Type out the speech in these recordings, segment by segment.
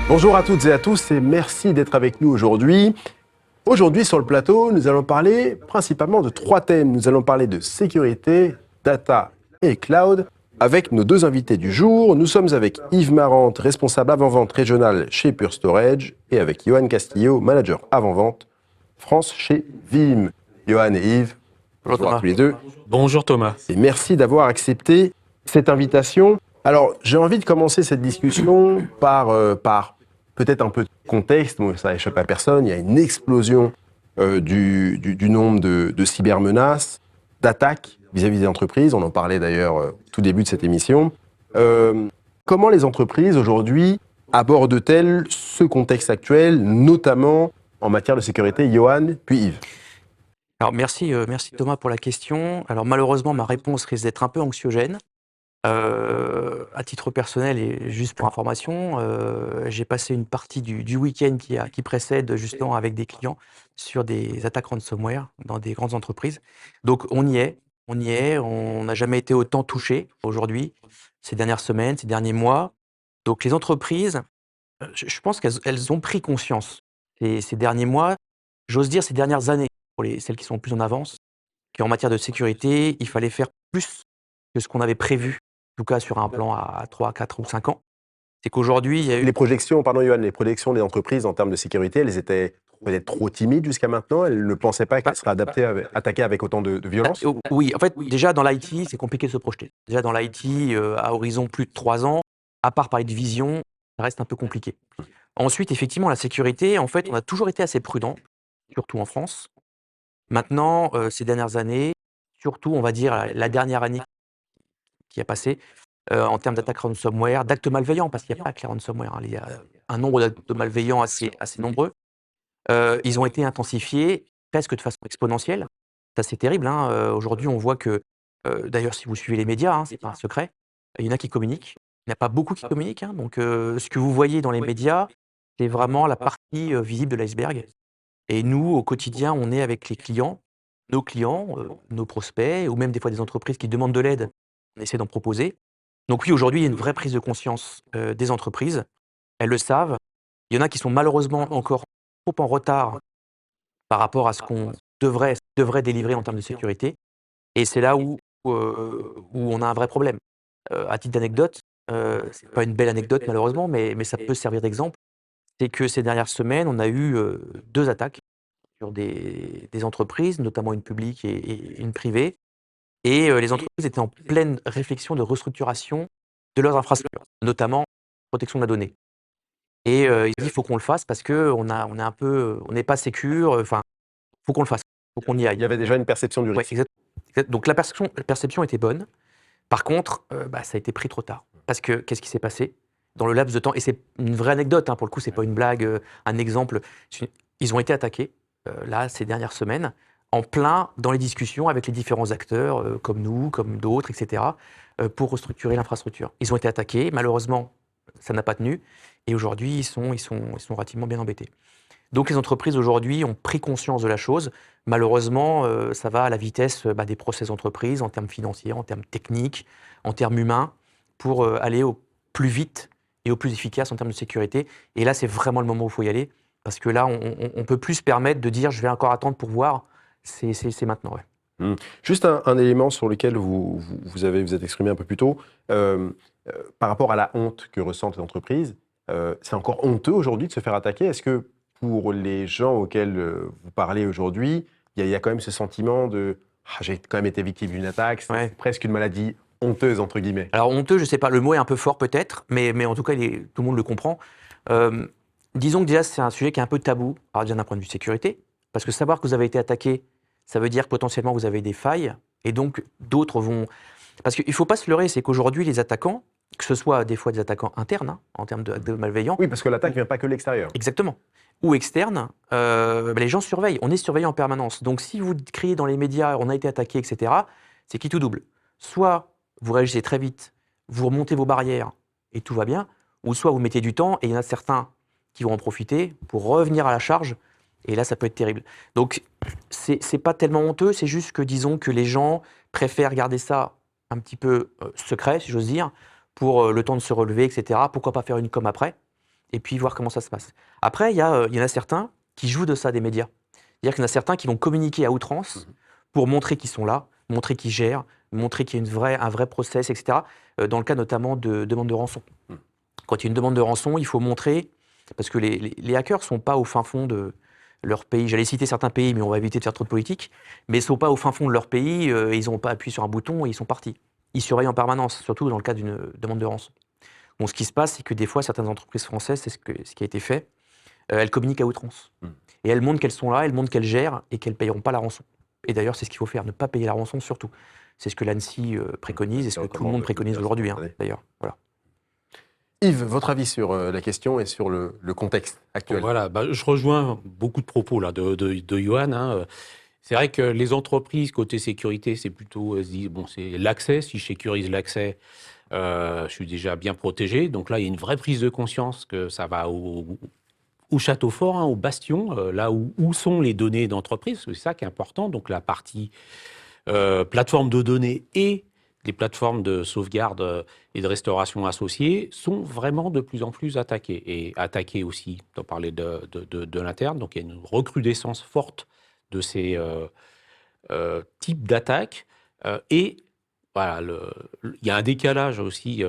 Bonjour à toutes et à tous et merci d'être avec nous aujourd'hui. Aujourd'hui sur le plateau, nous allons parler principalement de 3 thèmes. Nous allons parler de sécurité, data et cloud avec nos 2 invités du jour. Nous sommes avec Yves Marante, responsable avant-vente régionale chez Pure Storage et avec Johan Castillo, manager avant-vente France chez Vim. Johan et Yves, bonjour à tous les deux. Bonjour Thomas. Et merci d'avoir accepté cette invitation. Alors, j'ai envie de commencer cette discussion par peut-être un peu de contexte. Bon, ça échappe à personne. Il y a une explosion du nombre de cybermenaces, d'attaques vis-à-vis des entreprises. On en parlait d'ailleurs au tout début de cette émission. Comment les entreprises aujourd'hui abordent-elles ce contexte actuel, notamment en matière de sécurité? Johan, puis Yves. Alors merci Thomas pour la question. Alors malheureusement, ma réponse risque d'être un peu anxiogène. À titre personnel et juste pour information, j'ai passé une partie du week-end qui précède justement avec des clients sur des attaques ransomware dans des grandes entreprises. Donc on y est, on n'a jamais été autant touché aujourd'hui, ces dernières semaines, ces derniers mois. Donc les entreprises, je pense qu'elles ont pris conscience ces derniers mois, j'ose dire ces dernières années, pour celles qui sont plus en avance, qu'en matière de sécurité, il fallait faire plus que ce qu'on avait prévu, en tout cas sur un plan à 3, 4 ou 5 ans. C'est qu'aujourd'hui, il y a eu... Les projections, pardon Johan, les projections des entreprises en termes de sécurité, elles étaient peut-être trop timides jusqu'à maintenant. Elles ne pensaient pas qu'elles seraient attaquées avec autant de violence. Oui, en fait, déjà dans l'IT, c'est compliqué de se projeter. Déjà dans l'IT, à horizon plus de 3 ans, à part parler de vision, ça reste un peu compliqué. Ensuite, effectivement, la sécurité, en fait, on a toujours été assez prudent, surtout en France. Maintenant, ces dernières années, surtout, on va dire, la dernière année qui a passé, en termes d'attaques ransomware, d'actes malveillants, parce qu'il n'y a pas que les ransomware, hein, il y a un nombre d'actes malveillants assez nombreux. Ils ont été intensifiés presque de façon exponentielle. Ça, c'est terrible, hein, aujourd'hui, on voit que, d'ailleurs, si vous suivez les médias, hein, c'est pas un secret, il y en a qui communiquent. Il n'y en a pas beaucoup qui communiquent, hein, donc ce que vous voyez dans les médias, c'est vraiment la partie, visible de l'iceberg. Et nous, au quotidien, on est avec les clients, nos prospects ou même des fois des entreprises qui demandent de l'aide. On essaie d'en proposer. Donc oui, aujourd'hui, il y a une vraie prise de conscience, des entreprises. Elles le savent. Il y en a qui sont malheureusement encore trop en retard par rapport à ce qu'on devrait délivrer en termes de sécurité. Et c'est là où on a un vrai problème. À titre d'anecdote, c'est pas une belle anecdote malheureusement, mais ça peut servir d'exemple. C'est que ces dernières semaines, on a eu 2 attaques sur des entreprises, notamment une publique et une privée. Et les entreprises étaient en pleine réflexion de restructuration de leurs infrastructures, notamment protection de la donnée. Et ils disent: «Il faut qu'on le fasse parce qu'on est un peu, on n'est pas sécure, enfin, faut qu'on le fasse, faut qu'on y aille». Il y avait déjà une perception du Ouais, risque. donc la perception était bonne. Par contre, ça a été pris trop tard. Parce que qu'est-ce qui s'est passé? Dans le laps de temps, et c'est une vraie anecdote, hein, pour le coup, c'est pas une blague, un exemple. Ils ont été attaqués, là, ces dernières semaines, en plein dans les discussions avec les différents acteurs, comme nous, comme d'autres, et cetera, pour restructurer l'infrastructure. Ils ont été attaqués, malheureusement, ça n'a pas tenu, et aujourd'hui, ils sont relativement bien embêtés. Donc les entreprises aujourd'hui ont pris conscience de la chose. Malheureusement, ça va à la vitesse, des process d'entreprise en termes financiers, en termes techniques, en termes humains, pour aller au plus vite et au plus efficace en termes de sécurité. Et là, c'est vraiment le moment où il faut y aller, parce que là, on peut plus se permettre de dire: «Je vais encore attendre pour voir». C'est maintenant, ouais. Juste un élément sur lequel vous êtes exprimé un peu plus tôt, par rapport à la honte que ressentent les entreprises, c'est encore honteux aujourd'hui de se faire attaquer. Est-ce que pour les gens auxquels vous parlez aujourd'hui, il y a quand même ce sentiment de «Ah, j'ai quand même été victime d'une attaque», c'est Ouais. presque une maladie «honteuse» entre guillemets? Alors honteux, je sais pas, le mot est un peu fort peut-être, mais en tout cas, tout le monde le comprend. Disons que déjà, c'est un sujet qui est un peu tabou, alors déjà d'un point de vue sécurité, parce que savoir que vous avez été attaqué, ça veut dire que potentiellement vous avez des failles, et donc d'autres vont... Parce qu'il ne faut pas se leurrer, c'est qu'aujourd'hui, les attaquants, que ce soit des fois des attaquants internes, hein, en termes de malveillants... Oui, parce que l'attaque ne vient pas que de l'extérieur. Exactement. Ou externes, les gens surveillent, on est surveillé en permanence. Donc si vous criez dans les médias, on a été attaqué, etc., c'est qui tout double. Soit vous réagissez très vite, vous remontez vos barrières et tout va bien, ou soit vous mettez du temps et il y en a certains qui vont en profiter pour revenir à la charge, et là ça peut être terrible. Donc c'est pas tellement honteux, c'est juste que disons que les gens préfèrent garder ça un petit peu secret, si j'ose dire, pour le temps de se relever, etc. Pourquoi pas faire une com après? et puis voir comment ça se passe. Après, il y en a certains qui jouent de ça, des médias. C'est-à-dire qu'il y en a certains qui vont communiquer à outrance pour montrer qu'ils sont là, montrer qu'ils gèrent, montrer qu'il y a un vrai process, etc. Dans le cas notamment de demande de rançon. Quand il y a une demande de rançon, il faut montrer, parce que les hackers ne sont pas au fin fond de leur pays. J'allais citer certains pays, mais on va éviter de faire trop de politique. Mais ils ne sont pas au fin fond de leur pays, ils n'ont pas appuyé sur un bouton et ils sont partis. Ils surveillent en permanence, surtout dans le cas d'une demande de rançon. Bon, ce qui se passe, c'est que des fois, certaines entreprises françaises, c'est ce qui a été fait, elles communiquent à outrance. Et elles montrent qu'elles sont là, elles montrent qu'elles gèrent et qu'elles ne payeront pas la rançon. Et d'ailleurs, c'est ce qu'il faut faire, ne pas payer la rançon surtout. C'est ce que l'ANSSI préconise et ce que tout le monde préconise aujourd'hui, d'ailleurs. Voilà. Yves, votre avis sur la question et sur le contexte actuel? Voilà, je rejoins beaucoup de propos là, de Johan. Hein. C'est vrai que les entreprises, côté sécurité, c'est plutôt, c'est l'accès. Si je sécurise l'accès, je suis déjà bien protégé. Donc là, il y a une vraie prise de conscience que ça va au château fort, au bastion, là où sont les données d'entreprise. C'est ça qui est important. Donc la partie plateforme de données et les plateformes de sauvegarde et de restauration associées sont vraiment de plus en plus attaquées. Et attaquées aussi, on parlait de l'interne, donc il y a une recrudescence forte de ces types d'attaques. Et voilà, il y a un décalage aussi.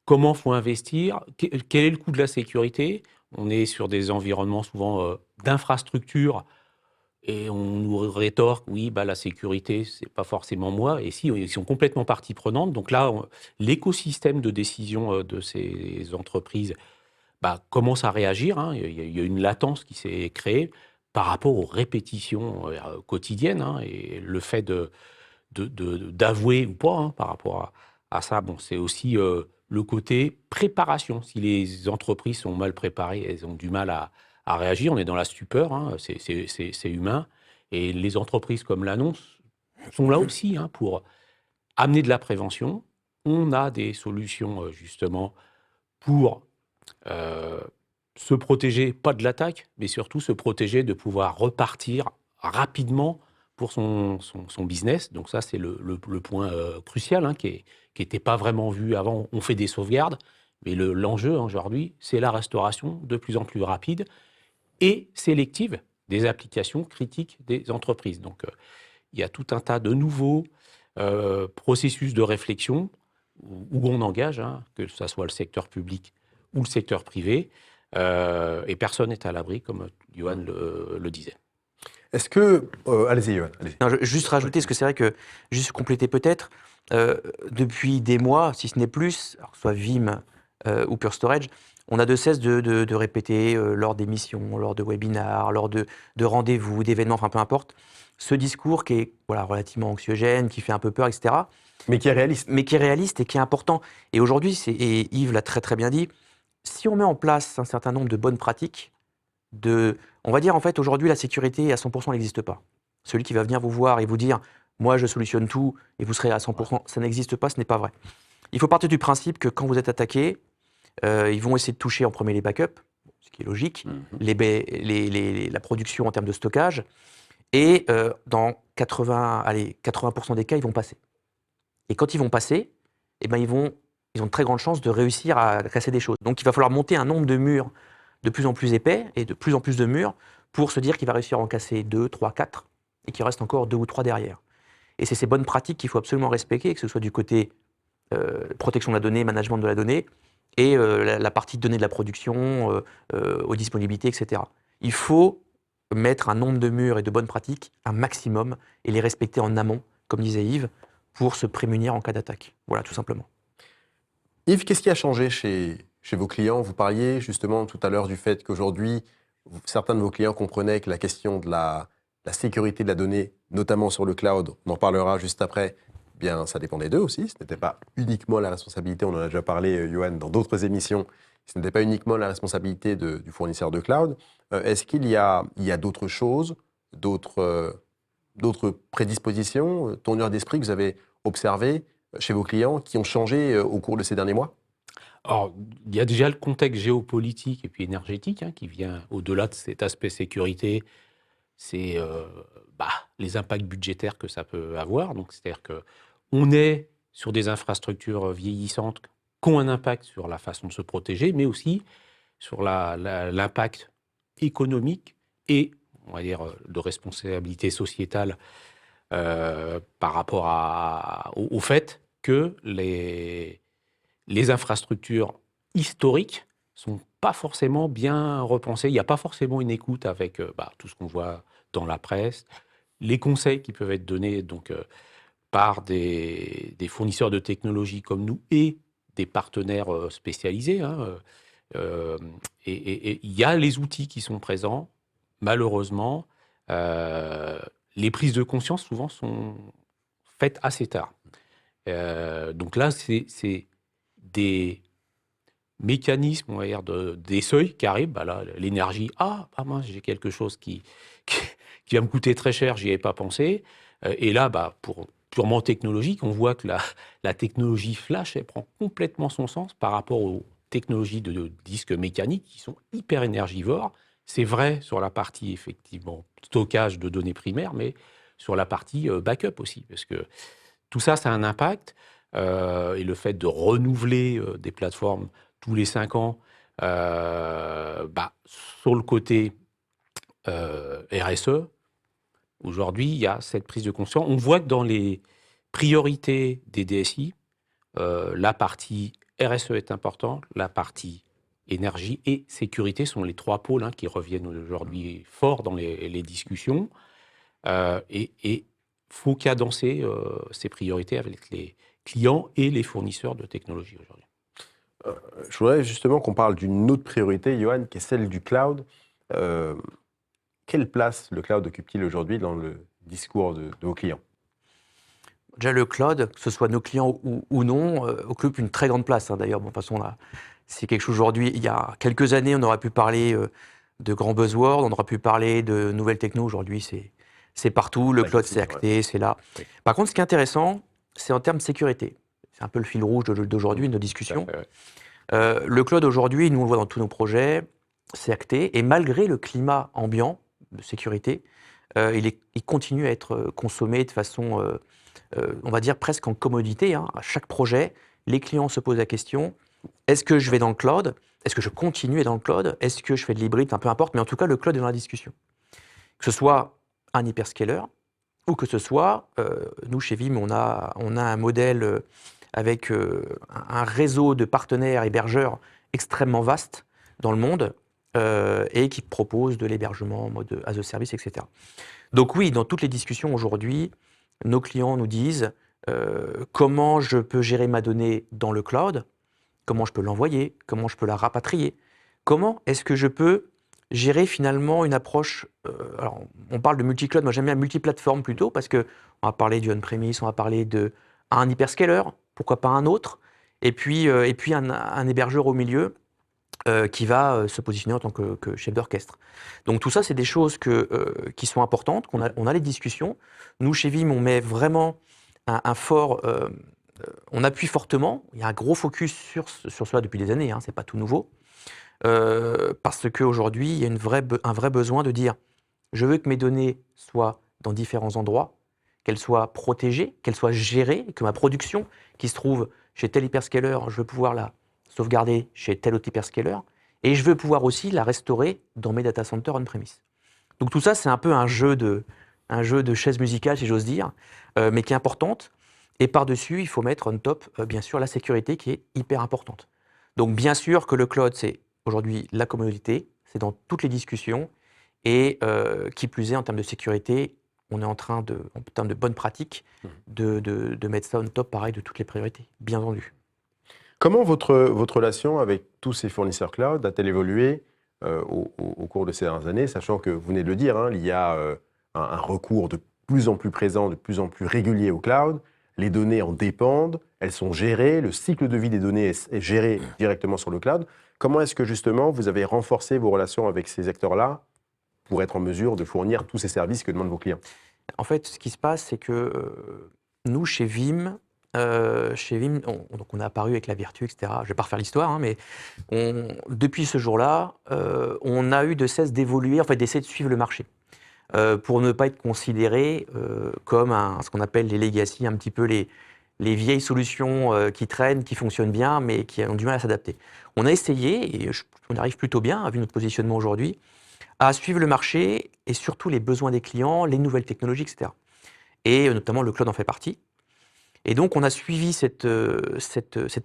Comment faut investir? Quel est le coût de la sécurité? On est sur des environnements souvent d'infrastructures. Et on nous rétorque, oui, la sécurité, c'est pas forcément moi. Et si, ils sont complètement partie prenante. Donc là, l'écosystème de décision de ces entreprises commence à réagir. Hein. Il y a une latence qui s'est créée par rapport aux répétitions quotidiennes. Hein. Et le fait d'avouer ou pas par rapport à ça, c'est aussi le côté préparation. Si les entreprises sont mal préparées, elles ont du mal à réagir. On est dans la stupeur, hein, c'est humain. Et les entreprises comme l'annonce sont là aussi pour amener de la prévention. On a des solutions justement pour se protéger, pas de l'attaque, mais surtout se protéger de pouvoir repartir rapidement pour son business. Donc ça, c'est le point crucial qui n'était pas vraiment vu avant. On fait des sauvegardes, mais l'enjeu aujourd'hui, c'est la restauration de plus en plus rapide et sélective des applications critiques des entreprises. Donc, il y a tout un tas de nouveaux processus de réflexion où on engage, que ce soit le secteur public ou le secteur privé, et personne n'est à l'abri, comme Johan le disait. Est-ce que... allez-y, Johan. Allez-y. Non, juste rajouter, parce que c'est vrai que, juste compléter peut-être, depuis des mois, si ce n'est plus, alors que ce soit Vim ou Pure Storage, on a de cesse de répéter lors d'émissions, lors de webinars, lors de rendez-vous, d'événements, enfin peu importe, ce discours qui est relativement anxiogène, qui fait un peu peur, etc. Mais qui est réaliste. Mais qui est réaliste et qui est important. Et aujourd'hui, et Yves l'a très très bien dit, si on met en place un certain nombre de bonnes pratiques, on va dire en fait aujourd'hui la sécurité à 100% n'existe pas. Celui qui va venir vous voir et vous dire moi je solutionne tout et vous serez à 100%, ça n'existe pas, ce n'est pas vrai. Il faut partir du principe que quand vous êtes attaqué, ils vont essayer de toucher en premier les backups, ce qui est logique, la production en termes de stockage, et dans 80% des cas, ils vont passer. Et quand ils vont passer, ils ont de très grandes chances de réussir à casser des choses. Donc il va falloir monter un nombre de murs de plus en plus épais et de plus en plus de murs pour se dire qu'il va réussir à en casser 2, 3, 4 et qu'il reste encore 2 ou 3 derrière. Et c'est ces bonnes pratiques qu'il faut absolument respecter, que ce soit du côté protection de la donnée, management de la donnée, et la partie de données de la production, aux disponibilités, etc. Il faut mettre un nombre de murs et de bonnes pratiques, un maximum, et les respecter en amont, comme disait Yves, pour se prémunir en cas d'attaque. Voilà, tout simplement. Yves, qu'est-ce qui a changé chez vos clients? Vous parliez justement tout à l'heure du fait qu'aujourd'hui, certains de vos clients comprenaient que la question de la sécurité de la donnée, notamment sur le cloud, on en parlera juste après, bien, ça dépendait d'eux aussi. Ce n'était pas uniquement la responsabilité, on en a déjà parlé, Johan, dans d'autres émissions, ce n'était pas uniquement la responsabilité du fournisseur de cloud. Est-ce qu'il y a d'autres choses, d'autres prédispositions, tournures d'esprit que vous avez observées chez vos clients qui ont changé au cours de ces derniers mois? Alors, il y a déjà le contexte géopolitique et puis énergétique qui vient au-delà de cet aspect sécurité. C'est les impacts budgétaires que ça peut avoir. Donc, c'est-à-dire qu'on est sur des infrastructures vieillissantes qui ont un impact sur la façon de se protéger, mais aussi sur l'impact économique et, on va dire, de responsabilité sociétale par rapport au fait que les infrastructures historiques sont pas forcément bien repensées. Il n'y a pas forcément une écoute avec tout ce qu'on voit dans la presse, les conseils qui peuvent être donnés donc, par des fournisseurs de technologies comme nous et des partenaires spécialisés. Hein, et il y a les outils qui sont présents. Malheureusement, les prises de conscience souvent sont faites assez tard. Donc là, c'est des mécanismes, on va dire, des seuils qui arrivent. Là, l'énergie, mince, j'ai quelque chose qui va me coûter très cher, j'y avais pas pensé. Et là, pour purement technologique, on voit que la technologie flash, elle prend complètement son sens par rapport aux technologies de disques mécaniques qui sont hyper énergivores. C'est vrai sur la partie, effectivement, stockage de données primaires, mais sur la partie backup aussi, parce que tout ça, ça a un impact. Et le fait de renouveler des plateformes tous les 5 ans, sur le côté RSE, aujourd'hui, il y a cette prise de conscience. On voit que dans les priorités des DSI, la partie RSE est importante, la partie énergie et sécurité sont les 3 pôles qui reviennent aujourd'hui fort dans les discussions. Et faut cadencer ces priorités avec les clients et les fournisseurs de technologies aujourd'hui. Je voudrais justement qu'on parle d'une autre priorité, Johan, qui est celle du cloud. Quelle place le cloud occupe-t-il aujourd'hui dans le discours de vos clients? Déjà, le cloud, que ce soit nos clients ou non, occupe une très grande place. D'ailleurs, de toute façon, là, c'est quelque chose aujourd'hui. Il y a quelques années, on aurait pu parler de grands buzzwords, on aurait pu parler de nouvelles techno. Aujourd'hui, c'est partout. Le cloud, c'est acté, c'est là. Oui. Par contre, ce qui est intéressant, c'est en termes de sécurité. C'est un peu le fil rouge d'aujourd'hui, de nos discussions. Le cloud, aujourd'hui, nous, on le voit dans tous nos projets, c'est acté. Et malgré le climat ambiant de sécurité, il continue à être consommé de façon, on va dire, presque en commodité. À chaque projet, les clients se posent la question, est-ce que je vais dans le cloud? Est-ce que je continue dans le cloud? Est-ce que je fais de l'hybride? Peu importe, mais en tout cas, le cloud est dans la discussion. Que ce soit un hyperscaler, ou que ce soit, nous, chez Veeam, on a un modèle avec un réseau de partenaires hébergeurs extrêmement vaste dans le monde, et qui propose de l'hébergement en mode as a service, etc. Donc oui, dans toutes les discussions aujourd'hui, nos clients nous disent comment je peux gérer ma donnée dans le cloud, comment je peux l'envoyer, comment je peux la rapatrier, comment est-ce que je peux gérer finalement une approche, alors on parle de multi-cloud, moi j'aime bien multiplateforme plutôt, parce qu'on va parler du on-premise, on va parler d'un hyperscaler, pourquoi pas un autre, et puis un hébergeur au milieu, qui va se positionner en tant que chef d'orchestre. Donc tout ça, c'est des choses qui sont importantes, on a les discussions. Nous, chez Veeam, on met vraiment un fort... on appuie fortement, il y a un gros focus sur cela depuis des années, c'est pas tout nouveau, parce qu'aujourd'hui, il y a un vrai besoin de dire je veux que mes données soient dans différents endroits, qu'elles soient protégées, qu'elles soient gérées, que ma production qui se trouve chez tel hyperscaler, je veux pouvoir la sauvegarder chez tel autre hyperscaler, et je veux pouvoir aussi la restaurer dans mes data centers on-premise. Donc tout ça, c'est un peu un jeu de chaises musicales, si j'ose dire, mais qui est importante. Et par-dessus, il faut mettre on top, bien sûr, la sécurité qui est hyper importante. Donc bien sûr que le cloud, c'est aujourd'hui la commodité, c'est dans toutes les discussions, et qui plus est, en termes de sécurité, on est en termes de bonnes pratiques, de mettre ça on top, pareil, de toutes les priorités, bien entendu. Comment votre relation avec tous ces fournisseurs cloud a-t-elle évolué au cours de ces dernières années, sachant que, vous venez de le dire, il y a un recours de plus en plus présent, de plus en plus régulier au cloud, les données en dépendent, elles sont gérées, le cycle de vie des données est géré directement sur le cloud. Comment est-ce que justement vous avez renforcé vos relations avec ces acteurs-là pour être en mesure de fournir tous ces services que demandent vos clients? En fait, ce qui se passe, c'est que nous, chez Veeam, donc on est apparu avec la Vertu, etc. Je ne vais pas refaire l'histoire, mais depuis ce jour-là, on a eu de cesse d'évoluer, en fait, d'essayer de suivre le marché, pour ne pas être considéré comme ce qu'on appelle les legacy, un petit peu les vieilles solutions qui traînent, qui fonctionnent bien, mais qui ont du mal à s'adapter. On a essayé, et on arrive plutôt bien, vu notre positionnement aujourd'hui, à suivre le marché et surtout les besoins des clients, les nouvelles technologies, etc. Et notamment le cloud en fait partie. Et donc on a suivi cette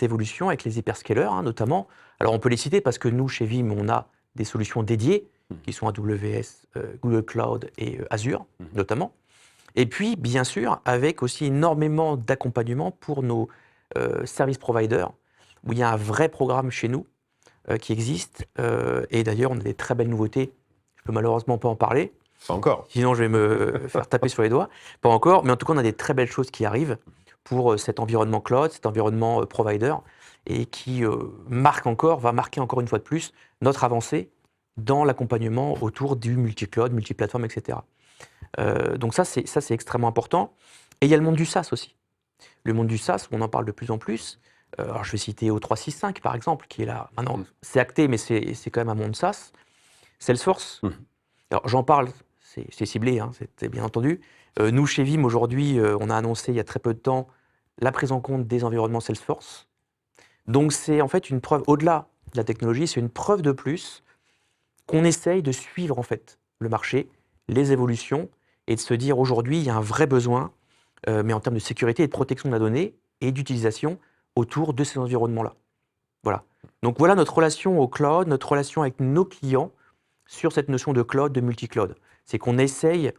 évolution avec les hyperscalers, notamment. Alors on peut les citer parce que nous, chez Vim, on a des solutions dédiées qui sont AWS, Google Cloud et Azure, notamment. Et puis, bien sûr, avec aussi énormément d'accompagnement pour nos service providers, où il y a un vrai programme chez nous qui existe. Et d'ailleurs, on a des très belles nouveautés. Je peux malheureusement pas en parler. Pas encore. Sinon, je vais me faire taper sur les doigts. Pas encore, mais en tout cas, on a des très belles choses qui arrivent pour cet environnement cloud, cet environnement provider, et qui va marquer encore une fois de plus notre avancée dans l'accompagnement autour du multi-cloud, multi-plateforme, etc. Donc ça, c'est extrêmement important. Et il y a le monde du SaaS aussi. Le monde du SaaS, on en parle de plus en plus. Alors je vais citer O365 par exemple, qui est là. Maintenant, c'est acté, mais c'est quand même un monde SaaS. Salesforce. Alors j'en parle, c'est ciblé, c'est bien entendu. Nous, chez Vim, aujourd'hui, on a annoncé il y a très peu de temps la prise en compte des environnements Salesforce. Donc c'est en fait une preuve, au-delà de la technologie, c'est une preuve de plus qu'on essaye de suivre en fait le marché, les évolutions, et de se dire aujourd'hui, il y a un vrai besoin, mais en termes de sécurité et de protection de la donnée et d'utilisation autour de ces environnements-là. Voilà. Donc voilà notre relation au cloud, notre relation avec nos clients sur cette notion de cloud, de multi-cloud. C'est qu'on essaye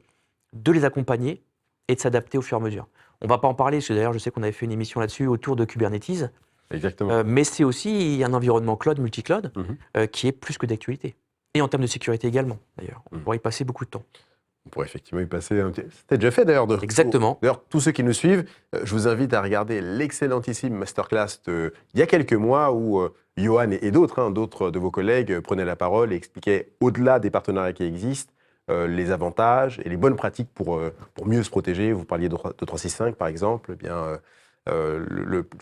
de les accompagner et de s'adapter au fur et à mesure. On ne va pas en parler, parce que d'ailleurs je sais qu'on avait fait une émission là-dessus autour de Kubernetes. Exactement. Mais c'est aussi un environnement cloud, multi-cloud, qui est plus que d'actualité. Et en termes de sécurité également, d'ailleurs. On pourrait y passer beaucoup de temps. On pourrait effectivement y passer un petit... C'était déjà fait d'ailleurs. Exactement. D'ailleurs, tous ceux qui nous suivent, je vous invite à regarder l'excellentissime masterclass il y a quelques mois où Johan et d'autres de vos collègues prenaient la parole et expliquaient, au-delà des partenariats qui existent, les avantages et les bonnes pratiques pour mieux se protéger. Vous parliez de 365 par exemple. Eh bien,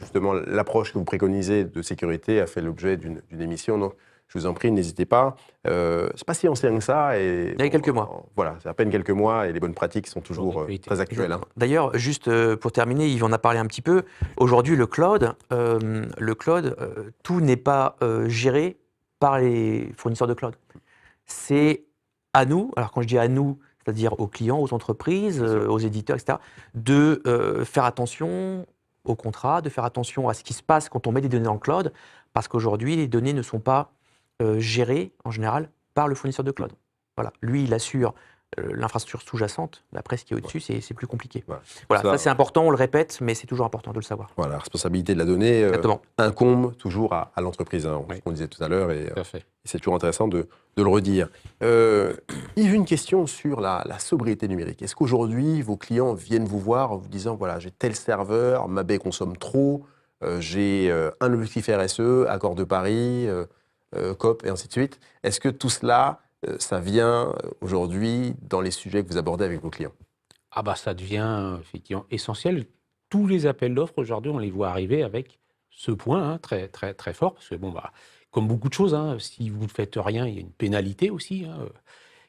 justement, l'approche que vous préconisez de sécurité a fait l'objet d'une émission. Donc, je vous en prie, n'hésitez pas. C'est pas si ancien que ça. Il y a quelques mois. Voilà, c'est à peine quelques mois et les bonnes pratiques sont toujours très actuelles. D'ailleurs, juste pour terminer, Yves en a parlé un petit peu. Aujourd'hui, le cloud, tout n'est pas géré par les fournisseurs de cloud. C'est à nous, alors quand je dis à nous, c'est-à-dire aux clients, aux entreprises, aux éditeurs, etc., de faire attention aux contrats, de faire attention à ce qui se passe quand on met des données dans le cloud, parce qu'aujourd'hui, les données ne sont pas gérées, en général, par le fournisseur de cloud. Voilà. Lui, il assure l'infrastructure sous-jacente. Après, ce qui est au-dessus, c'est plus compliqué. Voilà, ça c'est important, on le répète, mais c'est toujours important de le savoir. Voilà, la responsabilité de la donnée incombe toujours à l'entreprise, ce qu'on disait tout à l'heure, et c'est toujours intéressant de le redire. Yves, une question sur la sobriété numérique. Est-ce qu'aujourd'hui, vos clients viennent vous voir en vous disant, voilà, j'ai tel serveur, ma baie consomme trop, j'ai un objectif RSE, accord de Paris, COP, et ainsi de suite. Est-ce que tout cela, ça vient aujourd'hui dans les sujets que vous abordez avec vos clients? Ah bah ça devient effectivement essentiel. Tous les appels d'offres aujourd'hui, on les voit arriver avec ce point très, très, très fort. Parce que bon, bah, comme beaucoup de choses, si vous ne faites rien, il y a une pénalité aussi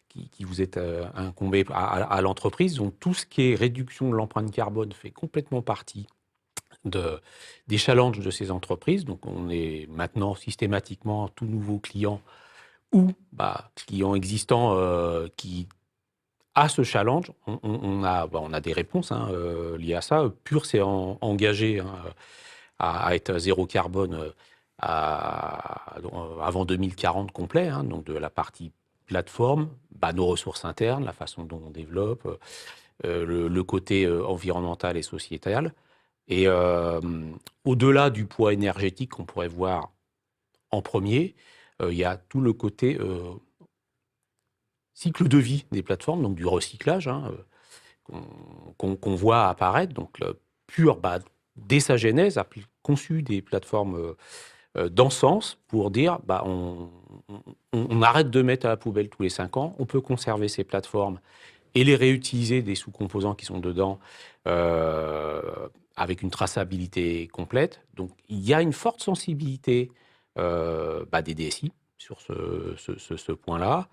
qui vous est incombée à l'entreprise. Donc tout ce qui est réduction de l'empreinte carbone fait complètement partie des challenges de ces entreprises. Donc on est maintenant systématiquement tout nouveau client ou client existant qui a ce challenge. On a des réponses liées à ça. Pure s'est engagé à être zéro carbone avant 2040 complet, donc de la partie plateforme, nos ressources internes, la façon dont on développe, le côté environnemental et sociétal. Et au-delà du poids énergétique qu'on pourrait voir en premier, il y a tout le côté cycle de vie des plateformes, donc du recyclage qu'on voit apparaître. Donc Pure, dès sa genèse, a conçu des plateformes dans ce sens pour dire on arrête de mettre à la poubelle tous les 5 ans, on peut conserver ces plateformes et les réutiliser des sous-composants qui sont dedans avec une traçabilité complète. Donc il y a une forte sensibilité des DSI sur ce point-là,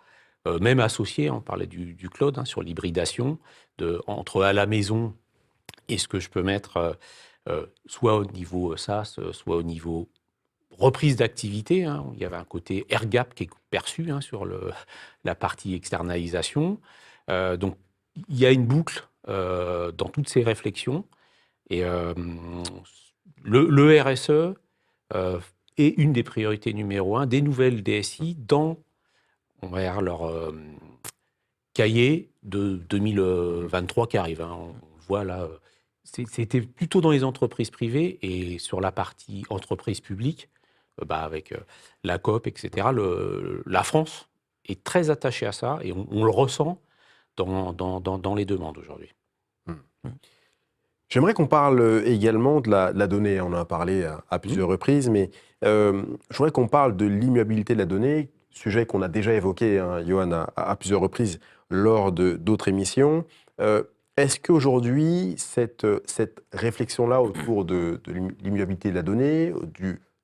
même associé, on parlait du cloud, sur l'hybridation entre à la maison et ce que je peux mettre soit au niveau SaaS, soit au niveau reprise d'activité. Hein. Il y avait un côté air gap qui est perçu sur la partie externalisation. Donc, il y a une boucle dans toutes ces réflexions. Et le RSE est une des priorités numéro 1 des nouvelles DSI dans, on va dire, leur cahier de 2023 qui arrive. Hein. On voit là, c'était plutôt dans les entreprises privées et sur la partie entreprise publique, avec la COP, etc. La France est très attachée à ça et on le ressent dans les demandes aujourd'hui. J'aimerais qu'on parle également de la donnée. On en a parlé à plusieurs reprises, mais je voudrais qu'on parle de l'immuabilité de la donnée, sujet qu'on a déjà évoqué, hein, Johan, à plusieurs reprises lors d'autres émissions. Est-ce qu'aujourd'hui, cette réflexion-là autour de l'immuabilité de la donnée,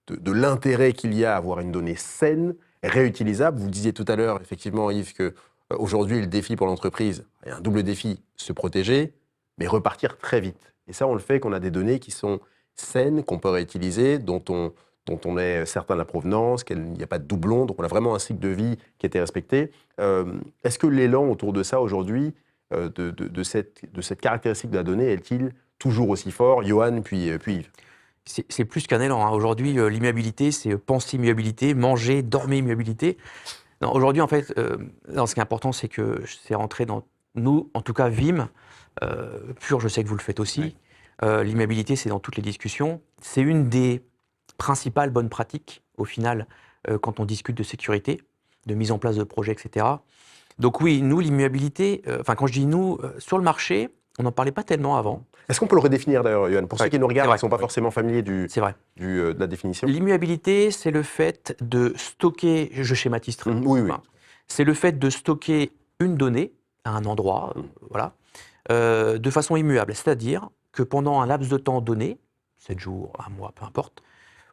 de l'intérêt qu'il y a à avoir une donnée saine, réutilisable, vous disiez tout à l'heure, effectivement, Yves, qu'aujourd'hui, le défi pour l'entreprise, il y a un double défi, se protéger, mais repartir très vite. Et ça, on le fait qu'on a des données qui sont saines, qu'on peut réutiliser, dont on est certain de la provenance, qu'il n'y a pas de doublons, donc on a vraiment un cycle de vie qui a été respecté. Est-ce que l'élan autour de ça aujourd'hui, de cette caractéristique de la donnée, est-il toujours aussi fort? Johan, puis Yves. C'est plus qu'un élan. Hein. Aujourd'hui, l'immuabilité, c'est penser immuabilité, manger, dormir immuabilité. Aujourd'hui, en fait, ce qui est important, c'est que c'est rentré dans nous, en tout cas Vim, Pure, je sais que vous le faites aussi. Oui. L'immuabilité, c'est dans toutes les discussions. C'est une des principales bonnes pratiques, au final, quand on discute de sécurité, de mise en place de projets, etc. Donc oui, nous, l'immuabilité, quand je dis nous, sur le marché, on n'en parlait pas tellement avant. Est-ce qu'on peut le redéfinir d'ailleurs, Johan, pour ceux qui nous regardent et qui ne sont pas forcément familiers de la définition? L'immuabilité, c'est le fait de stocker, je schématise très bien, oui. C'est le fait de stocker une donnée à un endroit, de façon immuable. C'est-à-dire que pendant un laps de temps donné, 7 jours, 1 mois, peu importe,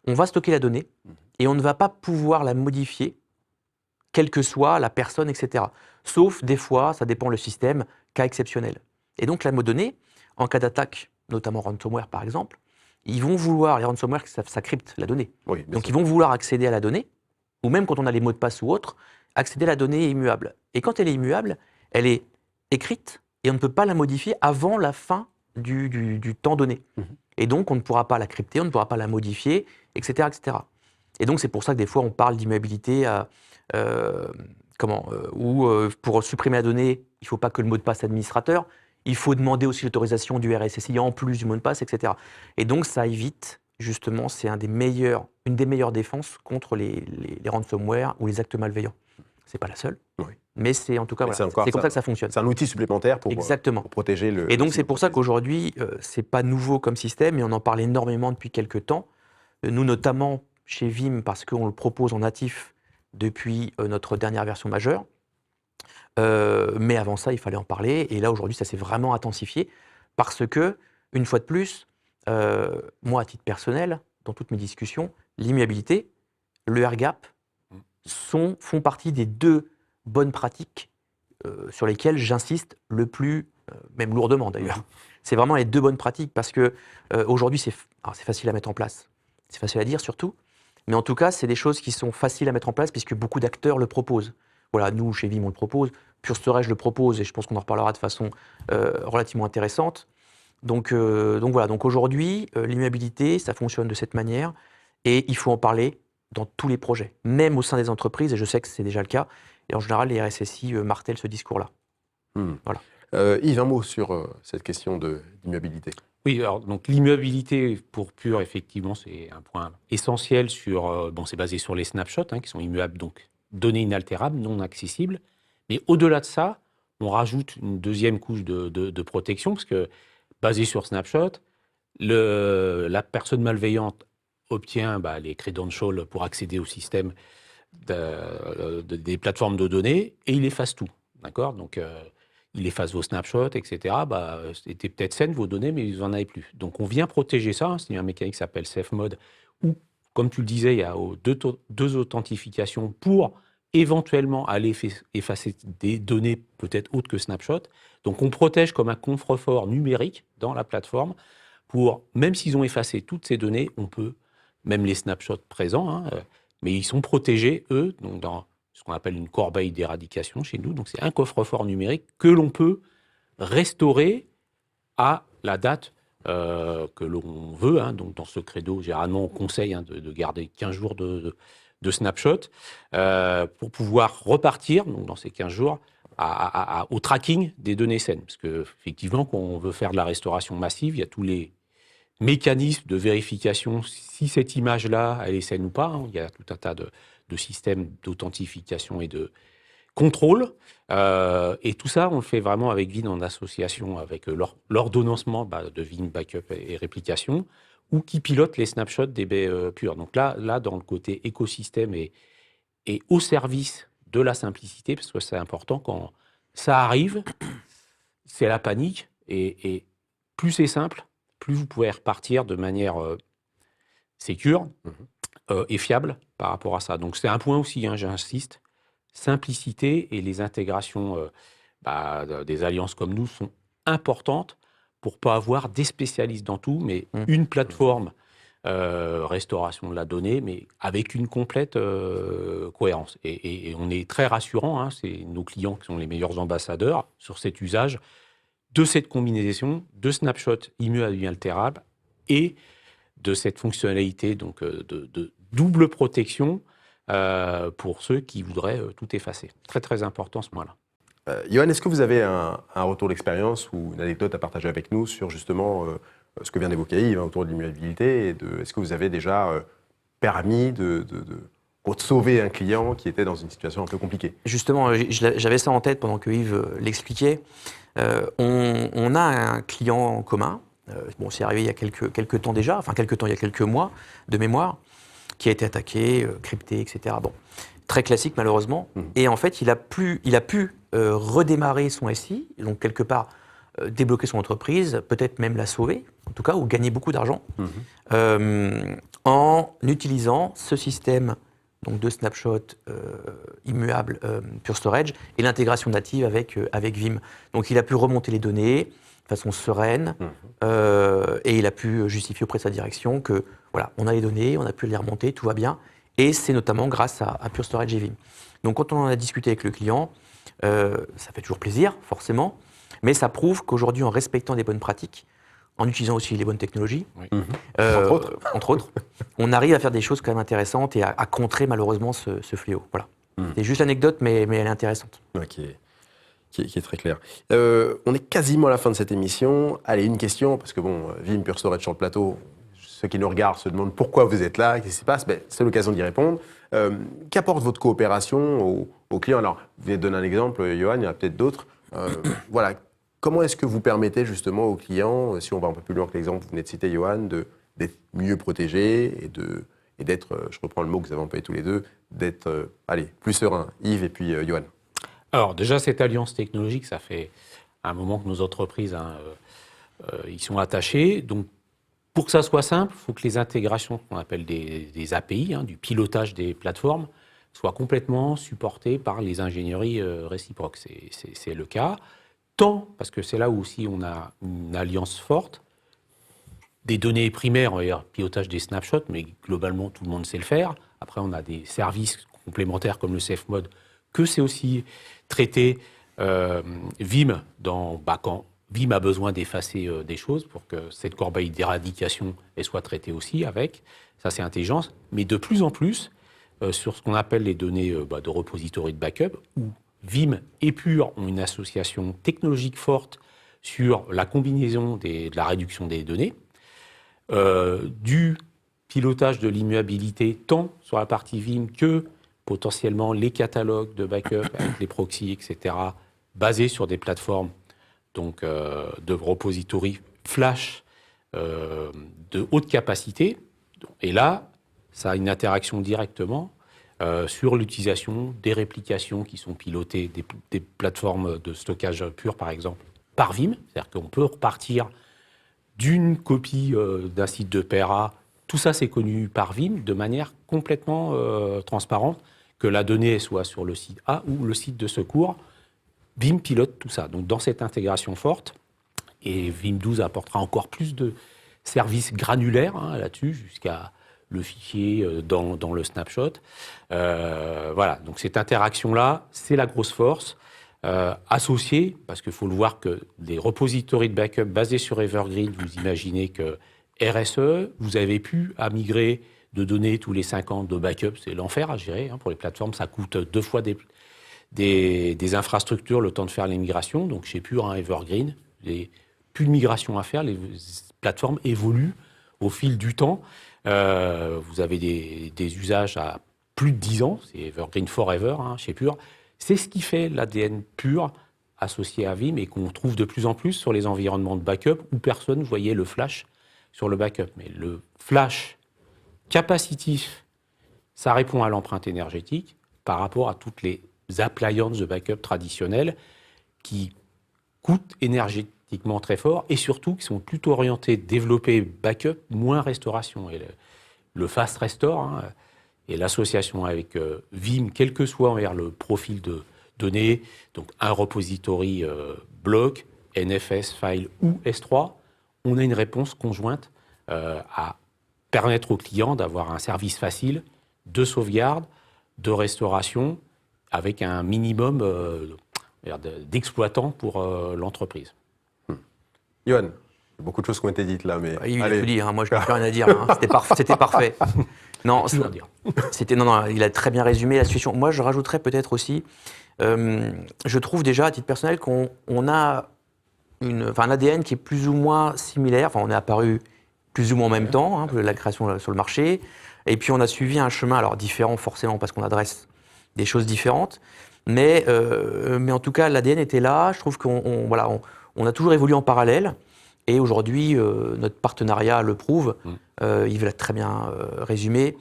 on va stocker la donnée et on ne va pas pouvoir la modifier, quelle que soit la personne, etc. Sauf des fois, ça dépend le système, cas exceptionnel. Et donc la donnée, en cas d'attaque, notamment ransomware par exemple, ils vont vouloir, les ransomware, ça crypte la donnée. Oui, donc ils vont vouloir accéder à la donnée, ou même quand on a les mots de passe ou autre, accéder à la donnée immuable. Et quand elle est immuable, elle est écrite et on ne peut pas la modifier avant la fin du temps donné. Et donc on ne pourra pas la crypter, on ne pourra pas la modifier, etc. etc. Et donc c'est pour ça que des fois on parle d'immuabilité pour supprimer la donnée, il ne faut pas que le mot de passe administrateur, il faut demander aussi l'autorisation du RSSI en plus du mot de passe, etc. Et donc ça évite, justement, c'est une des meilleures défenses contre les ransomware ou les actes malveillants. Ce n'est pas la seule, mais c'est en tout cas, c'est comme ça que ça fonctionne. C'est un outil supplémentaire pour protéger le... Et donc c'est pour ça qu'aujourd'hui, ce n'est pas nouveau comme système, et on en parle énormément depuis quelques temps. Nous, notamment chez Vim, parce qu'on le propose en natif depuis notre dernière version majeure. Mais avant ça, il fallait en parler. Et là, aujourd'hui, ça s'est vraiment intensifié parce que, une fois de plus, moi, à titre personnel, dans toutes mes discussions, l'immuabilité, le air gap font partie des 2 bonnes pratiques sur lesquelles j'insiste le plus, même lourdement d'ailleurs. C'est vraiment les 2 bonnes pratiques parce que aujourd'hui, c'est facile à mettre en place. C'est facile à dire surtout. Mais en tout cas, c'est des choses qui sont faciles à mettre en place puisque beaucoup d'acteurs le proposent. Voilà, nous, chez Vim, on le propose. Pure Storage le propose et je pense qu'on en reparlera de façon relativement intéressante. Donc voilà, donc aujourd'hui, l'immuabilité, ça fonctionne de cette manière et il faut en parler dans tous les projets, même au sein des entreprises, et je sais que c'est déjà le cas. Et en général, les RSSI martèlent ce discours-là. Voilà. Yves, un mot sur cette question d'immuabilité. Oui, alors donc l'immuabilité pour Pure, effectivement, c'est un point essentiel c'est basé sur les snapshots qui sont immuables, donc données inaltérables, non accessibles. Mais au-delà de ça, on rajoute une deuxième couche de protection, parce que basé sur snapshot, la personne malveillante obtient les credentials pour accéder au système des plateformes de données et il efface tout. D'accord ? Donc, il efface vos snapshots, etc. C'était peut-être saine, vos données, mais vous n'en avez plus. Donc, on vient protéger ça. C'est un mécanisme qui s'appelle Safe Mode, où, comme tu le disais, il y a 2 authentifications pour éventuellement aller effacer des données peut-être autres que snapshot. Donc, on protège comme un coffre-fort numérique dans la plateforme pour, même s'ils ont effacé toutes ces données, on peut, même les snapshots présents, hein, mais ils sont protégés, eux, donc dans ce qu'on appelle une corbeille d'éradication chez nous. Donc c'est un coffre-fort numérique que l'on peut restaurer à la date que l'on veut. Hein. Donc dans ce credo, généralement, on conseille de garder 15 jours de snapshot pour pouvoir repartir, donc dans ces 15 jours, au tracking des données saines. Parce qu'effectivement, quand on veut faire de la restauration massive, il y a tous les mécanismes de vérification si cette image-là, elle est saine ou pas. Hein. Il y a tout un tas de systèmes d'authentification et de contrôle. Et tout ça, on le fait vraiment avec Veeam en association avec l'ordonnancement de Veeam Backup et Réplication, ou qui pilote les snapshots DB Pure. Donc là, dans le côté écosystème et au service de la simplicité, parce que c'est important, quand ça arrive, c'est la panique, et plus c'est simple, plus vous pouvez repartir de manière sécure et fiable par rapport à ça. Donc c'est un point aussi, hein, j'insiste, simplicité, et les intégrations des alliances comme nous sont importantes pour ne pas avoir des spécialistes dans tout, mais une plateforme restauration de la donnée, mais avec une complète cohérence. Et on est très rassurant, hein, c'est nos clients qui sont les meilleurs ambassadeurs sur cet usage de cette combinaison de snapshot immuable et inaltérable et de cette fonctionnalité donc, de double protection pour ceux qui voudraient tout effacer. Très, très important ce point-là. Johan, est-ce que vous avez un retour d'expérience ou une anecdote à partager avec nous sur justement ce que vient d'évoquer Yves autour de l'immuabilité, et est-ce que vous avez déjà permis de sauver un client qui était dans une situation un peu compliquée? Justement, j'avais ça en tête pendant que Yves l'expliquait. On a un client en commun, c'est arrivé il y a quelques temps déjà, il y a quelques mois de mémoire, qui a été attaqué, crypté, etc. Bon, très classique malheureusement. Et en fait, il a pu redémarrer son SI, donc quelque part débloquer son entreprise, peut-être même la sauver, en tout cas, ou gagner beaucoup d'argent, en utilisant ce système donc de snapshot immuable Pure Storage et l'intégration native avec Veeam. Donc il a pu remonter les données de façon sereine et il a pu justifier auprès de sa direction que voilà, on a les données, on a pu les remonter, tout va bien. Et c'est notamment grâce à Pure Storage et Veeam. Donc quand on en a discuté avec le client, ça fait toujours plaisir, forcément, mais ça prouve qu'aujourd'hui, en respectant des bonnes pratiques, en utilisant aussi les bonnes technologies, entre autres, on arrive à faire des choses quand même intéressantes et à contrer malheureusement ce fléau. Voilà. C'est juste l'anecdote, mais elle est intéressante. Ouais, qui est très clair. On est quasiment à la fin de cette émission. Allez, une question, parce que Veeam Pure Storage sur le plateau, ceux qui nous regardent se demandent pourquoi vous êtes là, qu'est-ce qui se passe, c'est l'occasion d'y répondre. Qu'apporte votre coopération aux clients? Alors, vous venez de donner un exemple, Johan, il y en a peut-être d'autres. Voilà. Comment est-ce que vous permettez justement aux clients, si on va un peu plus loin que l'exemple que vous venez de citer, Johan, d'être mieux protégés et d'être, je reprends le mot que vous avez employé tous les deux, d'être, plus serein? Yves et puis Johan. Alors déjà, cette alliance technologique, ça fait un moment que nos entreprises y sont attachées. Donc, pour que ça soit simple, il faut que les intégrations qu'on appelle des API, du pilotage des plateformes, soient complètement supportées par les ingénieries réciproques. C'est le cas. Tant, parce que c'est là où aussi on a une alliance forte, des données primaires, on va dire pilotage des snapshots, mais globalement tout le monde sait le faire. Après, on a des services complémentaires comme le Safe Mode, que c'est aussi traité Veeam quand Veeam a besoin d'effacer des choses pour que cette corbeille d'éradication soit traitée aussi avec. Ça, c'est intelligence. Mais de plus en plus, sur ce qu'on appelle les données de repository de backup, où Veeam et Pure ont une association technologique forte sur la combinaison de la réduction des données, du pilotage de l'immuabilité, tant sur la partie Veeam que potentiellement les catalogues de backup avec les proxys, etc., basés sur des plateformes donc, de repository flash de haute capacité. Et là, ça a une interaction directement sur l'utilisation des réplications qui sont pilotées, des plateformes de stockage pur, par exemple, par Veeam. C'est-à-dire qu'on peut repartir d'une copie d'un site de PRA. Tout ça, c'est connu par Veeam de manière complètement transparente, que la donnée soit sur le site A ou le site de secours. Veeam pilote tout ça. Donc, dans cette intégration forte, et Veeam 12 apportera encore plus de service granulaire là-dessus, jusqu'à le fichier dans le snapshot. Voilà, donc cette interaction-là, c'est la grosse force. Associée, parce qu'il faut le voir que des repositories de backup basés sur Evergreen, vous imaginez que RSE, vous avez pu à migrer de données tous les 5 ans de backup, c'est l'enfer à gérer. Pour les plateformes, ça coûte 2 fois des infrastructures le temps de faire les migrations. Donc chez Pure, Evergreen, il n'y a plus de migration à faire. Les plateformes évoluent au fil du temps. Vous avez des usages à plus de 10 ans. C'est Evergreen Forever chez Pure. C'est ce qui fait l'ADN Pure associé à Vim et qu'on trouve de plus en plus sur les environnements de backup où personne ne voyait le flash sur le backup. Mais le flash capacitif, ça répond à l'empreinte énergétique par rapport à toutes les appliances de backup traditionnelles qui coûtent énergétiquement très fort et surtout qui sont plutôt orientées développer backup, moins restauration. Et le fast restore et l'association avec Vim, quel que soit envers le profil de données, donc un repository bloc, NFS, file ou S3, on a une réponse conjointe à permettre aux clients d'avoir un service facile de sauvegarde, de restauration, avec un minimum d'exploitants pour l'entreprise. Yoann, beaucoup de choses qui ont été dites là, mais Il a allez. tout dit, moi je n'ai plus rien à dire. C'était parfait. Non, il a très bien résumé la situation. Moi je rajouterais peut-être aussi, je trouve déjà à titre personnel qu'on a un ADN qui est plus ou moins similaire. Enfin, on est apparu plus ou moins en même temps, la création sur le marché. Et puis on a suivi un chemin, alors différent forcément parce qu'on adresse des choses différentes. Mais en tout cas, l'ADN était là. Je trouve qu'on a toujours évolué en parallèle. Et aujourd'hui, notre partenariat le prouve. Yves l'a très bien résumé.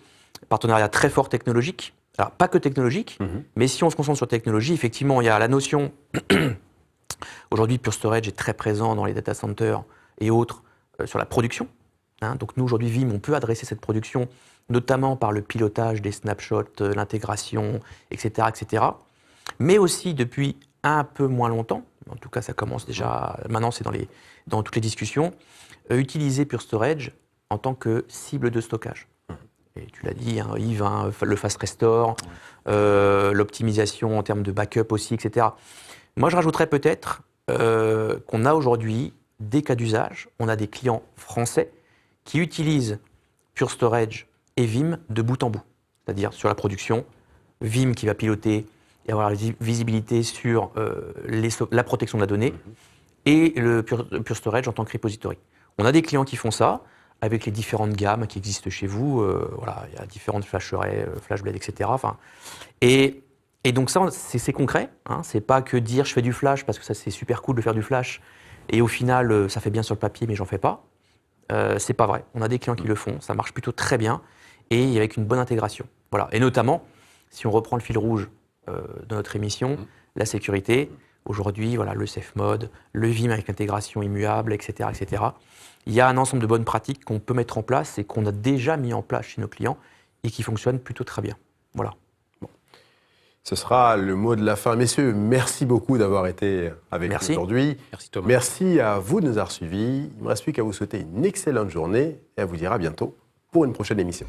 Partenariat très fort technologique. Alors, pas que technologique, mais si on se concentre sur technologie, effectivement, il y a la notion... Aujourd'hui, Pure Storage est très présent dans les data centers et autres sur la production. Donc nous, aujourd'hui, Vim, on peut adresser cette production, notamment par le pilotage des snapshots, l'intégration, etc., etc. Mais aussi, depuis un peu moins longtemps, en tout cas, ça commence déjà, maintenant, c'est dans toutes les discussions, utiliser Pure Storage en tant que cible de stockage. Et tu l'as dit, Yves, le fast restore, l'optimisation en termes de backup aussi, etc. Moi, je rajouterais peut-être qu'on a aujourd'hui des cas d'usage. On a des clients français qui utilisent Pure Storage et Vim de bout en bout. C'est-à-dire sur la production, Vim qui va piloter et avoir la visibilité sur la protection de la donnée et le Pure Storage en tant que repository. On a des clients qui font ça avec les différentes gammes qui existent chez vous. Il y a différentes flasherets, FlashBlade, etc. Et donc ça, c'est concret. C'est pas que dire je fais du flash parce que ça c'est super cool de faire du flash et au final ça fait bien sur le papier mais j'en fais pas. C'est pas vrai. On a des clients qui le font, ça marche plutôt très bien et avec une bonne intégration. Voilà. Et notamment, si on reprend le fil rouge de notre émission, la sécurité. Aujourd'hui, le safe mode, le Vim avec l'intégration immuable, etc., etc. Il y a un ensemble de bonnes pratiques qu'on peut mettre en place et qu'on a déjà mis en place chez nos clients et qui fonctionnent plutôt très bien. Voilà. Ce sera le mot de la fin. Messieurs, merci beaucoup d'avoir été avec nous aujourd'hui. Merci Thomas. Merci à vous de nous avoir suivis. Il ne me reste plus qu'à vous souhaiter une excellente journée et à vous dire à bientôt pour une prochaine émission.